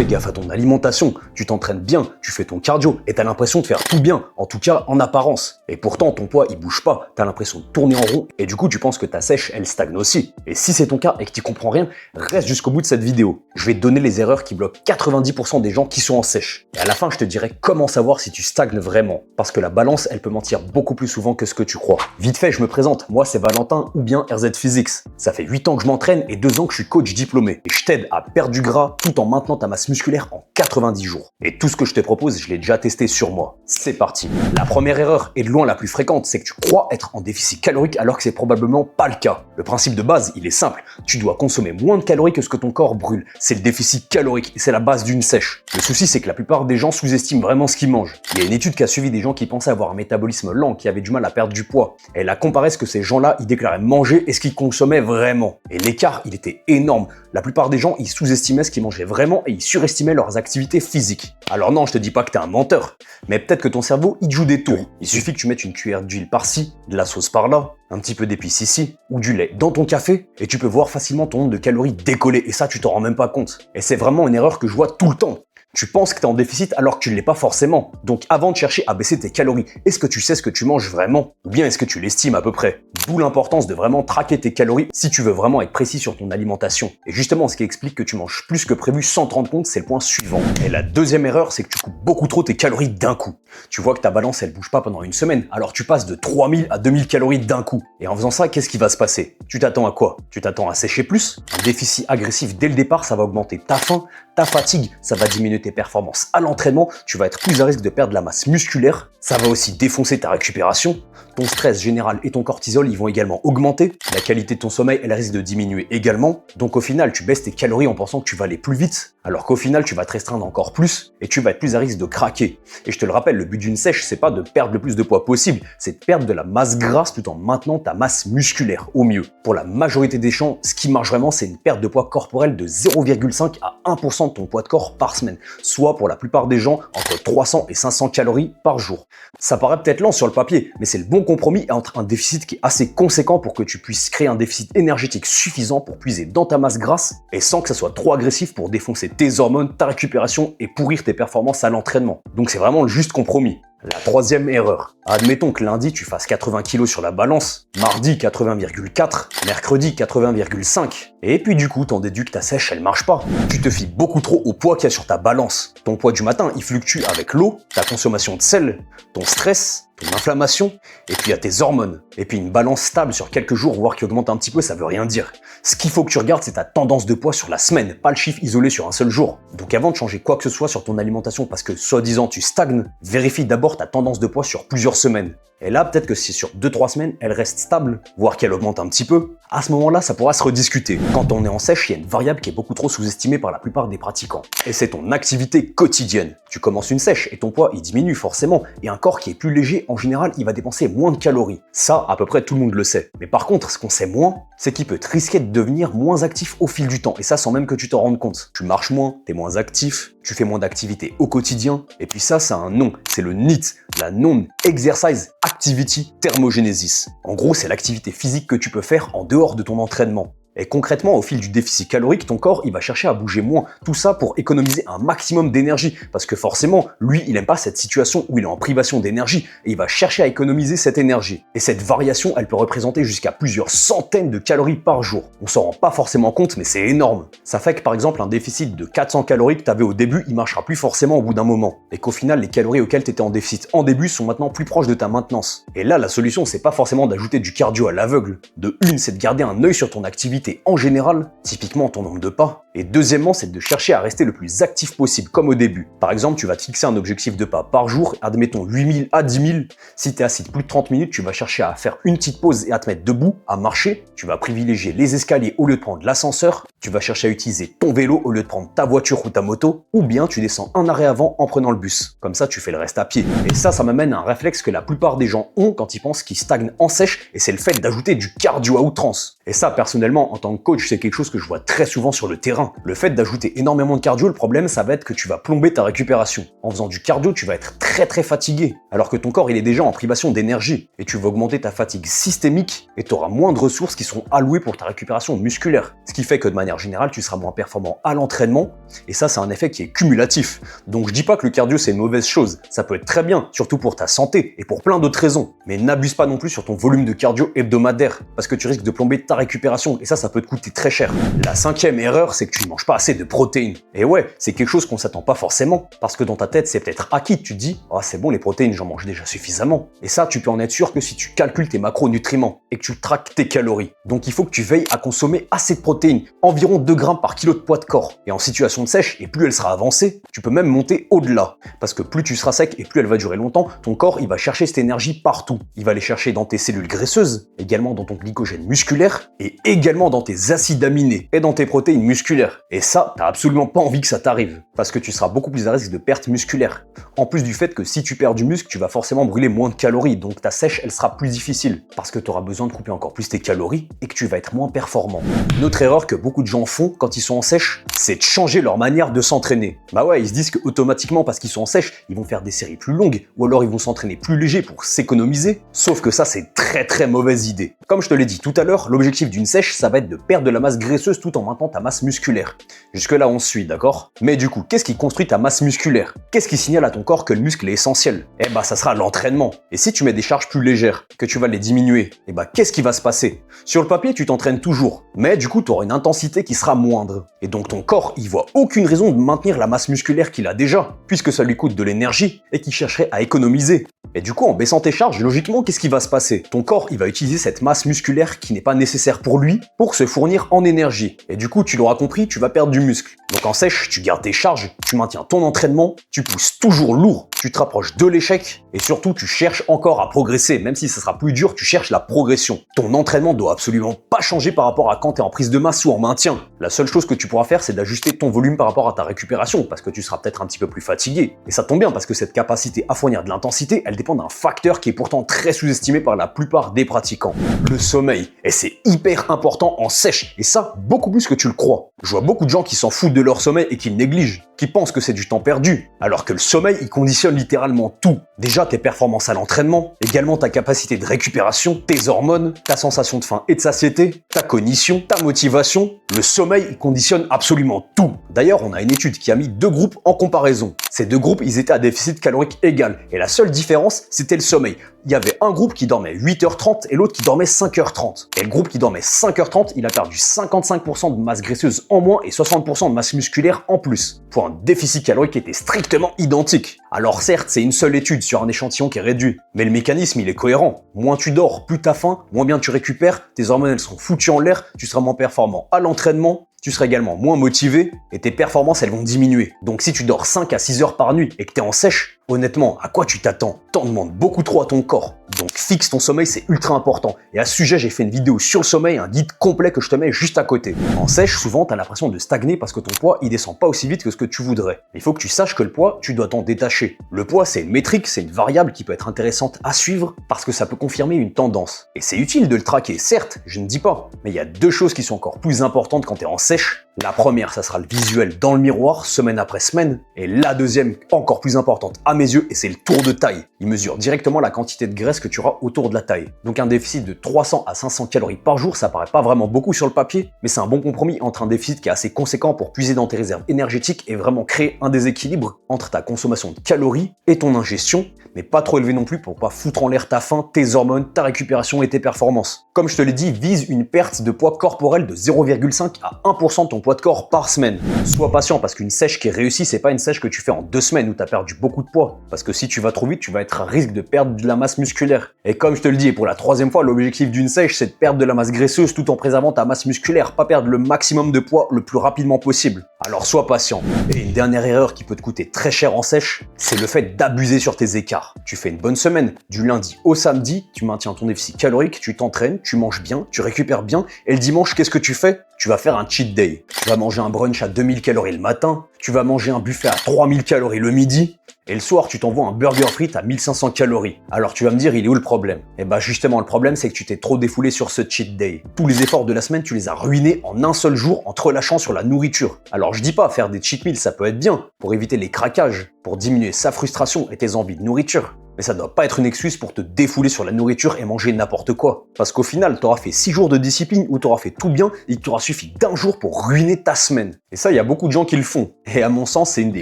fais gaffe à ton alimentation, tu t'entraînes bien, tu fais ton cardio et t'as l'impression de faire tout bien, en tout cas en apparence. Et pourtant ton poids il bouge pas, t'as l'impression de tourner en rond et du coup tu penses que ta sèche elle stagne aussi. Et si c'est ton cas et que tu comprends rien, reste jusqu'au bout de cette vidéo. Je vais te donner les erreurs qui bloquent 90% des gens qui sont en sèche. Et à la fin je te dirai comment savoir si tu stagnes vraiment. Parce que la balance elle peut mentir beaucoup plus souvent que ce que tu crois. Vite fait je me présente, moi c'est Valentin ou bien RZ Physics. Ça fait 8 ans que je m'entraîne et 2 ans que je suis coach diplômé. Et je t'aide à perdre du gras tout en maintenant ta masse musculaire en 90 jours. Et tout ce que je te propose, je l'ai déjà testé sur moi. C'est parti. La première erreur, et de loin la plus fréquente, c'est que tu crois être en déficit calorique alors que c'est probablement pas le cas. Le principe de base, il est simple. Tu dois consommer moins de calories que ce que ton corps brûle. C'est le déficit calorique et c'est la base d'une sèche. Le souci, c'est que la plupart des gens sous-estiment vraiment ce qu'ils mangent. Il y a une étude qui a suivi des gens qui pensaient avoir un métabolisme lent, qui avaient du mal à perdre du poids. Et elle a comparé ce que ces gens-là, ils déclaraient manger et ce qu'ils consommaient vraiment. Et l'écart, il était énorme. La plupart des gens, ils sous-estimaient ce qu'ils mangeaient vraiment et ils surestimaient leurs activités physiques. Alors non, je te dis pas que t'es un menteur, mais peut-être que ton cerveau, il te joue des tours. Il suffit que tu mettes une cuillère d'huile par-ci, de la sauce par-là, un petit peu d'épices ici, ou du lait dans ton café, et tu peux voir facilement ton nombre de calories décoller, et ça, tu t'en rends même pas compte. Et c'est vraiment une erreur que je vois tout le temps. Tu penses que tu es en déficit alors que tu ne l'es pas forcément. Donc avant de chercher à baisser tes calories, est-ce que tu sais ce que tu manges vraiment? Ou bien est-ce que tu l'estimes à peu près? D'où l'importance de vraiment traquer tes calories si tu veux vraiment être précis sur ton alimentation. Et justement, ce qui explique que tu manges plus que prévu sans te rendre compte, c'est le point suivant. Et la deuxième erreur, c'est que tu coupes beaucoup trop tes calories d'un coup. Tu vois que ta balance, elle bouge pas pendant une semaine, alors tu passes de 3000 à 2000 calories d'un coup. Et en faisant ça, qu'est-ce qui va se passer? Tu t'attends à quoi? Tu t'attends à sécher plus? Un déficit agressif dès le départ, ça va augmenter ta faim, ta fatigue, ça va diminuer tes performances à l'entraînement, tu vas être plus à risque de perdre la masse musculaire, ça va aussi défoncer ta récupération, ton stress général et ton cortisol ils vont également augmenter, la qualité de ton sommeil elle risque de diminuer également, donc au final tu baisses tes calories en pensant que tu vas aller plus vite, alors qu'au final tu vas te restreindre encore plus et tu vas être plus à risque de craquer. Et je te le rappelle, le but d'une sèche c'est pas de perdre le plus de poids possible, c'est de perdre de la masse grasse tout en maintenant ta masse musculaire au mieux. Pour la majorité des gens, ce qui marche vraiment c'est une perte de poids corporel de 0,5 à 1% de ton poids de corps par semaine, soit pour la plupart des gens entre 300 et 500 calories par jour. Ça paraît peut-être lent sur le papier, mais c'est le bon compromis entre un déficit qui est assez conséquent pour que tu puisses créer un déficit énergétique suffisant pour puiser dans ta masse grasse et sans que ça soit trop agressif pour défoncer tes hormones, ta récupération et pourrir tes performances à l'entraînement. Donc c'est vraiment le juste compromis. La troisième erreur. Admettons que lundi tu fasses 80 kg sur la balance, mardi 80,4, mercredi 80,5. Et puis du coup t'en déduis que ta sèche elle marche pas. Tu te fies beaucoup trop au poids qu'il y a sur ta balance. Ton poids du matin il fluctue avec l'eau, ta consommation de sel, ton stress, ton inflammation, et puis à tes hormones. Et puis une balance stable sur quelques jours, voire qui augmente un petit peu, ça veut rien dire. Ce qu'il faut que tu regardes, c'est ta tendance de poids sur la semaine, pas le chiffre isolé sur un seul jour. Donc avant de changer quoi que ce soit sur ton alimentation parce que soi-disant tu stagnes, vérifie d'abord ta tendance de poids sur plusieurs semaines. Et là, peut-être que si sur 2-3 semaines, elle reste stable, voire qu'elle augmente un petit peu, à ce moment-là, ça pourra se rediscuter. Quand on est en sèche, il y a une variable qui est beaucoup trop sous-estimée par la plupart des pratiquants. Et c'est ton activité quotidienne. Tu commences une sèche et ton poids, il diminue forcément. Et un corps qui est plus léger, en général, il va dépenser moins de calories. Ça, à peu près tout le monde le sait. Mais par contre, ce qu'on sait moins, c'est qu'il peut te risquer de devenir moins actif au fil du temps. Et ça, sans même que tu t'en rendes compte. Tu marches moins, t'es moins actif, tu fais moins d'activité au quotidien. Et puis ça a un nom. C'est le NEAT, la Non-Exercise Activity Thermogenesis. En gros, c'est l'activité physique que tu peux faire en dehors de ton entraînement. Et concrètement, au fil du déficit calorique, ton corps, il va chercher à bouger moins. Tout ça pour économiser un maximum d'énergie. Parce que forcément, lui, il n'aime pas cette situation où il est en privation d'énergie et il va chercher à économiser cette énergie. Et cette variation, elle peut représenter jusqu'à plusieurs centaines de calories par jour. On s'en rend pas forcément compte, mais c'est énorme. Ça fait que par exemple, un déficit de 400 calories que tu avais au début, il marchera plus forcément au bout d'un moment. Et qu'au final, les calories auxquelles tu étais en déficit en début sont maintenant plus proches de ta maintenance. Et là, la solution, c'est pas forcément d'ajouter du cardio à l'aveugle. De une, c'est de garder un œil sur ton activité en général, typiquement ton nombre de pas, et deuxièmement, c'est de chercher à rester le plus actif possible, comme au début. Par exemple, tu vas te fixer un objectif de pas par jour, admettons 8000 à 10 000. Si tu es assis plus de 30 minutes, tu vas chercher à faire une petite pause et à te mettre debout, à marcher. Tu vas privilégier les escaliers au lieu de prendre l'ascenseur. Tu vas chercher à utiliser ton vélo au lieu de prendre ta voiture ou ta moto. Ou bien tu descends un arrêt avant en prenant le bus. Comme ça, tu fais le reste à pied. Et ça m'amène à un réflexe que la plupart des gens ont quand ils pensent qu'ils stagnent en sèche, et c'est le fait d'ajouter du cardio à outrance. Et ça, personnellement, en tant que coach, c'est quelque chose que je vois très souvent sur le terrain. Le fait d'ajouter énormément de cardio, le problème, ça va être que tu vas plomber ta récupération. En faisant du cardio, tu vas être très fatigué, alors que ton corps, il est déjà en privation d'énergie. Et tu vas augmenter ta fatigue systémique et tu auras moins de ressources qui seront allouées pour ta récupération musculaire. Ce qui fait que de manière générale, tu seras moins performant à l'entraînement. Et ça, c'est un effet qui est cumulatif. Donc je dis pas que le cardio, c'est une mauvaise chose. Ça peut être très bien, surtout pour ta santé et pour plein d'autres raisons. Mais n'abuse pas non plus sur ton volume de cardio hebdomadaire, parce que tu risques de plomber ta récupération et ça peut te coûter très cher. La cinquième erreur, c'est que tu ne manges pas assez de protéines. Et ouais, c'est quelque chose qu'on s'attend pas forcément, parce que dans ta tête, c'est peut-être acquis. Tu te dis, ah c'est bon, les protéines, j'en mange déjà suffisamment. Et ça, tu peux en être sûr que si tu calcules tes macronutriments et que tu traques tes calories. Donc il faut que tu veilles à consommer assez de protéines, environ 2 grammes par kilo de poids de corps. Et en situation de sèche, et plus elle sera avancée, tu peux même monter au-delà. Parce que plus tu seras sec et plus elle va durer longtemps, ton corps, il va chercher cette énergie partout. Il va aller chercher dans tes cellules graisseuses, également dans ton glycogène musculaire, et également dans tes acides aminés et dans tes protéines musculaires. Et ça, t'as absolument pas envie que ça t'arrive, parce que tu seras beaucoup plus à risque de perte musculaire. En plus du fait que si tu perds du muscle, tu vas forcément brûler moins de calories, donc ta sèche, elle sera plus difficile, parce que tu auras besoin de couper encore plus tes calories et que tu vas être moins performant. Une autre erreur que beaucoup de gens font quand ils sont en sèche, c'est de changer leur manière de s'entraîner. Bah ouais, ils se disent que automatiquement, parce qu'ils sont en sèche, ils vont faire des séries plus longues, ou alors ils vont s'entraîner plus léger pour s'économiser, sauf que ça, c'est très mauvaise idée. Comme je te l'ai dit tout à l'heure, l'objectif d'une sèche, ça va être de perdre de la masse graisseuse tout en maintenant ta masse musculaire. Jusque là, on suit, d'accord? Mais du coup, qu'est-ce qui construit ta masse musculaire? Qu'est-ce qui signale à ton corps que le muscle est essentiel? Eh bah, ça sera l'entraînement. Et si tu mets des charges plus légères, que tu vas les diminuer, eh bah, qu'est-ce qui va se passer? Sur le papier, tu t'entraînes toujours, mais du coup, tu auras une intensité qui sera moindre. Et donc, ton corps, il voit aucune raison de maintenir la masse musculaire qu'il a déjà, puisque ça lui coûte de l'énergie et qu'il chercherait à économiser. Et du coup, en baissant tes charges, logiquement, qu'est-ce qui va se passer? Ton corps, il va utiliser cette masse musculaire qui n'est pas nécessaire pour lui pour se fournir en énergie. Et du coup, tu l'auras compris, tu vas perdre du muscle. Donc en sèche, tu gardes tes charges, tu maintiens ton entraînement, tu pousses toujours lourd, tu te rapproches de l'échec et surtout, tu cherches encore à progresser. Même si ça sera plus dur, tu cherches la progression. Ton entraînement doit absolument pas changer par rapport à quand tu es en prise de masse ou en maintien. La seule chose que tu pourras faire, c'est d'ajuster ton volume par rapport à ta récupération parce que tu seras peut-être un petit peu plus fatigué. Et ça tombe bien parce que cette capacité à fournir de l'intensité, elle dépend d'un facteur qui est pourtant très sous-estimé par la plupart des pratiquants. Le sommeil. Et c'est hyper important en sèche. Et ça, beaucoup plus que tu le crois. Je vois beaucoup de gens qui s'en foutent de leur sommeil et qui le négligent, qui pensent que c'est du temps perdu, alors que le sommeil, il conditionne littéralement tout. Déjà tes performances à l'entraînement, également ta capacité de récupération, tes hormones, ta sensation de faim et de satiété, ta cognition, ta motivation. Le sommeil, il conditionne absolument tout. D'ailleurs, on a une étude qui a mis 2 groupes en comparaison. Ces 2 groupes, ils étaient à déficit calorique égal, et la seule différence, c'était le sommeil. Il y avait un groupe qui dormait 8h30 et l'autre qui dormait 5h30. Et le groupe qui dormait 5h30, il a perdu 55% de masse graisseuse en moins et 60% de masse musculaire en plus, pour un déficit calorique qui était strictement identique. Alors certes, c'est une seule étude sur un échantillon qui est réduit, mais le mécanisme, il est cohérent. Moins tu dors, plus t'as faim, moins bien tu récupères, tes hormones, elles sont foutues en l'air, tu seras moins performant à l'entraînement, tu seras également moins motivé et tes performances, elles vont diminuer. Donc si tu dors 5 à 6 heures par nuit et que tu es en sèche, honnêtement, à quoi tu t'attends? T'en demandes beaucoup trop à ton corps. Donc fixe ton sommeil, c'est ultra important. Et à ce sujet, j'ai fait une vidéo sur le sommeil, un guide complet que je te mets juste à côté. En sèche, souvent, tu as l'impression de stagner parce que ton poids, il descend pas aussi vite que ce que tu voudrais. Il faut que tu saches que le poids, tu dois t'en détacher. Le poids, c'est une métrique, c'est une variable qui peut être intéressante à suivre parce que ça peut confirmer une tendance. Et c'est utile de le traquer, certes, je ne dis pas. Mais il y a 2 choses qui sont encore plus importantes quand tu es en sèche. La première, ça sera le visuel dans le miroir, semaine après semaine. Et la deuxième, encore plus importante à mes yeux, et c'est le tour de taille. Il mesure directement la quantité de graisse que tu auras autour de la taille. Donc un déficit de 300 à 500 calories par jour, ça paraît pas vraiment beaucoup sur le papier, mais c'est un bon compromis entre un déficit qui est assez conséquent pour puiser dans tes réserves énergétiques et vraiment créer un déséquilibre entre ta consommation de calories et ton ingestion, mais pas trop élevé non plus pour pas foutre en l'air ta faim, tes hormones, ta récupération et tes performances. Comme je te l'ai dit, vise une perte de poids corporel de 0,5 à 1% de ton poids de corps par semaine. Sois patient parce qu'une sèche qui est réussie, c'est pas une sèche que tu fais en 2 semaines où tu as perdu beaucoup de poids. Parce que si tu vas trop vite, tu vas être à risque de perdre de la masse musculaire. Et comme je te le dis, et pour la 3e fois, l'objectif d'une sèche, c'est de perdre de la masse graisseuse tout en préservant ta masse musculaire, pas perdre le maximum de poids le plus rapidement possible. Alors sois patient. Et une dernière erreur qui peut te coûter très cher en sèche, c'est le fait d'abuser sur tes écarts. Tu fais une bonne semaine, du lundi au samedi, tu maintiens ton déficit calorique, tu t'entraînes, tu manges bien, tu récupères bien, et le dimanche, qu'est-ce que tu fais? Tu vas faire un cheat day. Tu vas manger un brunch à 2000 calories le matin, tu vas manger un buffet à 3000 calories le midi, Et le soir, tu t'envoies un burger frites à 1500 calories. Alors tu vas me dire, il est où le problème? Eh bah justement, le problème, c'est que tu t'es trop défoulé sur ce cheat day. Tous les efforts de la semaine, tu les as ruinés en un seul jour en te relâchant sur la nourriture. Alors je dis pas, faire des cheat meals, ça peut être bien, pour éviter les craquages, pour diminuer sa frustration et tes envies de nourriture. Mais ça doit pas être une excuse pour te défouler sur la nourriture et manger n'importe quoi. Parce qu'au final, t'auras fait 6 jours de discipline où t'auras fait tout bien et il t'aura suffi d'un jour pour ruiner ta semaine. Et ça, il y a beaucoup de gens qui le font. Et à mon sens, c'est une des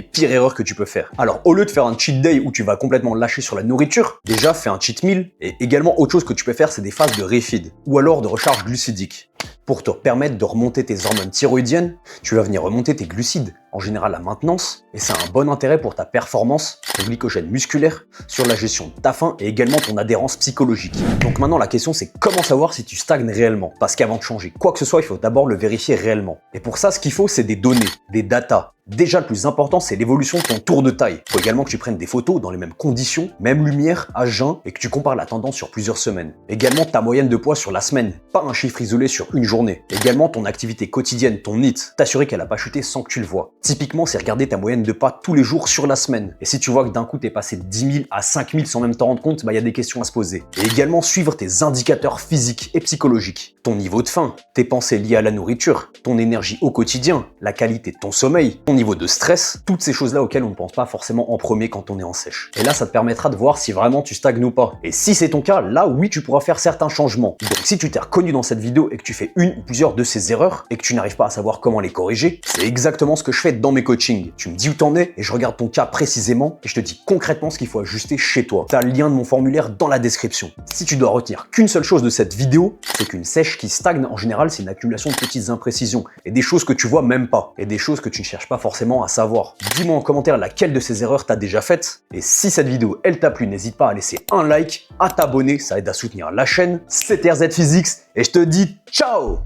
pires erreurs que tu peux faire. Alors, au lieu de faire un cheat day où tu vas complètement lâcher sur la nourriture, déjà fais un cheat meal. Et également, autre chose que tu peux faire, c'est des phases de refeed ou alors de recharge glucidique. Pour te permettre de remonter tes hormones thyroïdiennes, tu vas venir remonter tes glucides, en général la maintenance, et ça a un bon intérêt pour ta performance, ton glycogène musculaire, sur la gestion de ta faim et également ton adhérence psychologique. Donc maintenant la question c'est comment savoir si tu stagnes réellement? Parce qu'avant de changer quoi que ce soit, il faut d'abord le vérifier réellement. Et pour ça, ce qu'il faut, c'est des données, des datas. Déjà, le plus important, c'est l'évolution de ton tour de taille. Il faut également que tu prennes des photos dans les mêmes conditions, même lumière, à jeun, et que tu compares la tendance sur plusieurs semaines. Également, ta moyenne de poids sur la semaine, pas un chiffre isolé sur une journée. Également, ton activité quotidienne, ton NEAT, t'assurer qu'elle n'a pas chuté sans que tu le vois. Typiquement, c'est regarder ta moyenne de pas tous les jours sur la semaine. Et si tu vois que d'un coup, t'es passé de 10 000 à 5 000 sans même t'en rendre compte, bah, y a des questions à se poser. Et également, suivre tes indicateurs physiques et psychologiques. Ton niveau de faim, tes pensées liées à la nourriture, ton énergie au quotidien, la qualité de ton sommeil, ton niveau de stress, toutes ces choses-là auxquelles on ne pense pas forcément en premier quand on est en sèche. Et là, ça te permettra de voir si vraiment tu stagnes ou pas. Et si c'est ton cas, là oui, tu pourras faire certains changements. Donc si tu t'es reconnu dans cette vidéo et que tu fais une ou plusieurs de ces erreurs et que tu n'arrives pas à savoir comment les corriger, c'est exactement ce que je fais dans mes coachings. Tu me dis où t'en es et je regarde ton cas précisément et je te dis concrètement ce qu'il faut ajuster chez toi. T'as le lien de mon formulaire dans la description. Si tu dois retenir qu'une seule chose de cette vidéo, c'est qu'une sèche qui stagne en général, c'est une accumulation de petites imprécisions et des choses que tu vois même pas et des choses que tu ne cherches pas forcément à savoir. Dis-moi en commentaire laquelle de ces erreurs t'as déjà faites. Et si cette vidéo elle t'a plu, n'hésite pas à laisser un like, à t'abonner, ça aide à soutenir la chaîne. C'était RZ Physics et je te dis ciao!